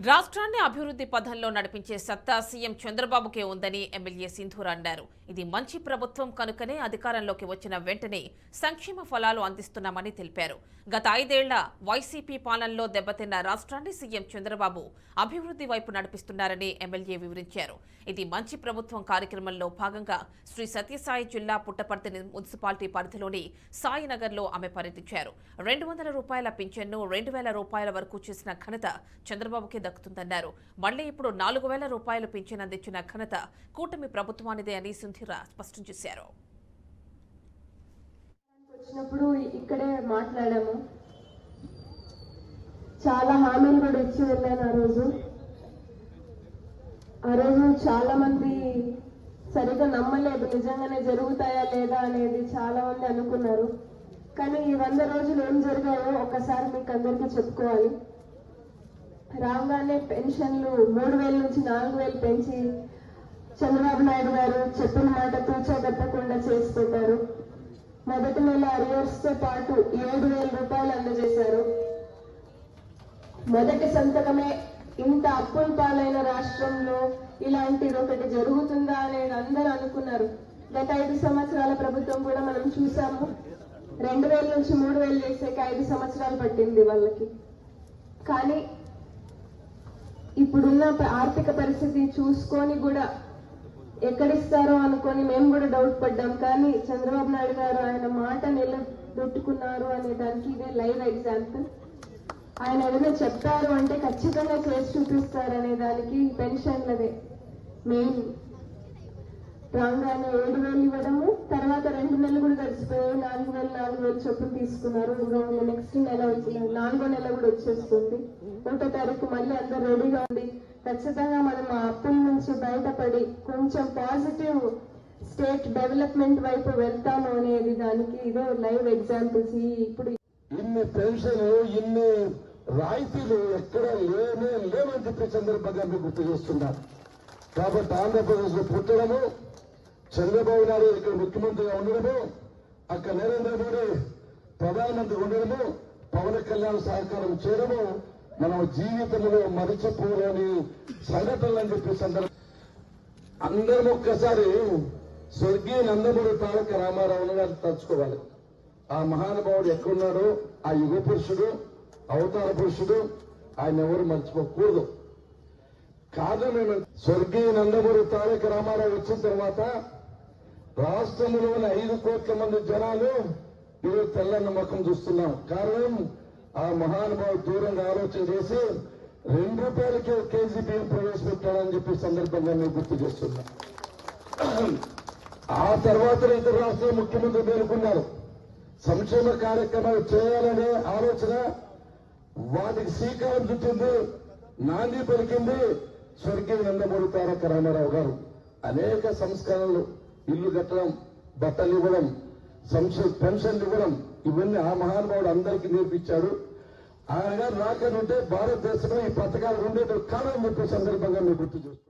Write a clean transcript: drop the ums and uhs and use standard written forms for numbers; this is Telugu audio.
రాష్ట్రాన్ని అభివృద్ధి పథంలో నడిపించే సత్తా సీఎం చంద్రబాబుకే ఉందని ఎమ్మెల్యే సింధూర్ అన్నారు. ఇది మంచి ప్రభుత్వం కనుకనే అధికారంలోకి వచ్చిన వెంటనే సంక్షేమ ఫలాలు అందిస్తున్నామని తెలిపారు. గత 5 ఏళ్ల వైసీపీ పాలనలో దెబ్బతిన్న రాష్ట్రాన్ని సీఎం చంద్రబాబు అభివృద్ధి వైపు నడిపిస్తున్నారని ఎమ్మెల్యే వివరించారు. ఇది మంచి ప్రభుత్వం కార్యక్రమంలో భాగంగా శ్రీ సత్యసాయి జిల్లా పుట్టపర్తి మున్సిపాలిటీ పరిధిలోని సాయినగర్లో ఆమె పర్యటించారు. 200 రూపాయల పింఛన్ను 2000 రూపాయల వరకు చేసిన ఘనత చంద్రబాబుకి దక్కుతుందన్నారు. మళ్లీ ఇప్పుడు 4000 రూపాయలు పింఛన్ అందించిన ఘనత కూటమి ప్రభుత్వానిదే అని సింధూర్ స్పష్టం చేశారు. వచ్చినప్పుడు ఇక్కడే మాట్లాడాము. చాలా హామీలు కూడా ఇచ్చి వెళ్ళాను. ఆ రోజు చాలా మంది సరిగా నమ్మలేదు, నిజంగానే జరుగుతాయా లేదా అనేది చాలా మంది అనుకున్నారు. కానీ ఈ 100 రోజులు ఏం జరిగాయో ఒకసారి మీకు అందరికీ చెప్పుకోవాలి. రాగానే పెన్షన్లు 3000 నుంచి 4000 పెంచి చంద్రబాబు నాయుడు గారు చెప్పిన మాట తూచబెట్టకుండా చేసి పెట్టారు. మొదటి నెల అరియర్స్ తో పాటు 7000 రూపాయలు అందజేశారు. మొదటి సంతకమే ఇంత అప్పుల పాలైన రాష్ట్రంలో ఇలాంటిది ఒకటి జరుగుతుందా అనేది అందరూ అనుకున్నారు. గత 5 సంవత్సరాల ప్రభుత్వం కూడా మనం చూసాము. 2000 నుంచి 3000 చేసేకి 5 సంవత్సరాలు పట్టింది వాళ్ళకి. కానీ ఇప్పుడున్న ఆర్థిక పరిస్థితి చూసుకొని కూడా ఎక్కడిస్తారో అనుకొని మేము కూడా డౌట్ పడ్డాం. కానీ చంద్రబాబు నాయుడు గారు ఆయన మాట నిలబెట్టుకున్నారు అనే దానికి ఇదే లైవ్ ఎగ్జాంపుల్. ఆయన ఏదైనా చెప్పారు అంటే ఖచ్చితంగా చేసి చూపిస్తారు అనే దానికి పెన్షన్లదే మెయిన్. రాగానే 7000 ఇవ్వడము, తర్వాత 2 నెలలు కూడా గడిచిపోయాయి. 4000 చొప్పున తీసుకున్నారు. నెక్స్ట్ నెల వచ్చింది, 4వ నెల కూడా వచ్చేస్తుంది. 1వ తారీఖు మళ్ళీ అందరూ రెడీగా ఉంది. ఖచ్చితంగా మనం ఆ అప్పుల నుంచి బయటపడి కొంచెం పాజిటివ్ స్టేట్ డెవలప్మెంట్ వైపు వెళ్తాము అనేది దానికి ఇదే లైవ్ ఎగ్జాంపుల్స్. ఇప్పుడు ఇన్ని పెన్షన్లు, ఇన్ని రాయితీలు ఎక్కడ లేవని చెప్పి సందర్భంగా మీకు గుర్తు చేస్తున్నారు. కాబట్టి ఆంధ్రప్రదేశ్ లో పుట్టడము, చంద్రబాబు నాయుడు ఇక్కడ ముఖ్యమంత్రిగా ఉండడము, అక్కడ నరేంద్ర మోడీ ప్రధానమంత్రి ఉండడము, పవన్ కళ్యాణ్ సహకారం చేయడము మనం జీవితంలో మరిచిపోలేని సంఘటనలు అని చెప్పి సందర్భం. అందరం ఒక్కసారి స్వర్గీయ నందమూరి తారక రామారావు గారిని తలుచుకోవాలి. ఆ మహానుభావుడు ఎక్కడున్నాడో, ఆ యుగ పురుషుడు, అవతార పురుషుడు, ఆయన ఎవరు మర్చిపోకూడదు. కారణం ఏమంటే స్వర్గీయ నందమూరి తారక రామారావు వచ్చిన తర్వాత రాష్ట్రంలోని 5 కోట్ల మంది జనాలు ఈరోజు తెల్లన్న ముఖం చూస్తున్నాం. కారణం ఆ మహానుభావుడు దూరంగా ఆలోచన చేసి 2 రూపాయలకి 1 కేజీ బియ్యం ప్రవేశపెట్టాడని చెప్పి సందర్భంగా నేను గుర్తు చేస్తున్నా. ఆ తర్వాత ఇతర రాష్ట్రాల ముఖ్యమంత్రి పేర్కొన్నారు. సంక్షేమ కార్యక్రమాలు చేయాలనే ఆలోచన, వాటికి శ్రీకారం చుట్టింది, నాంది పలికింది స్వర్గీయ నందమూరి తారక రామారావు గారు. అనేక సంస్కరణలు, ఇల్లు కట్టడం, బట్టలు ఇవ్వడం, పెన్షన్లు ఇవ్వడం, ఇవన్నీ ఆ మహానుభావుడు అందరికీ నేర్పించాడు. ఆయన గారు రాకనుంటే భారతదేశంలో ఈ పథకాలు ఉండేది కాదని చెప్పే సందర్భంగా మీరు గుర్తు చేస్తారు.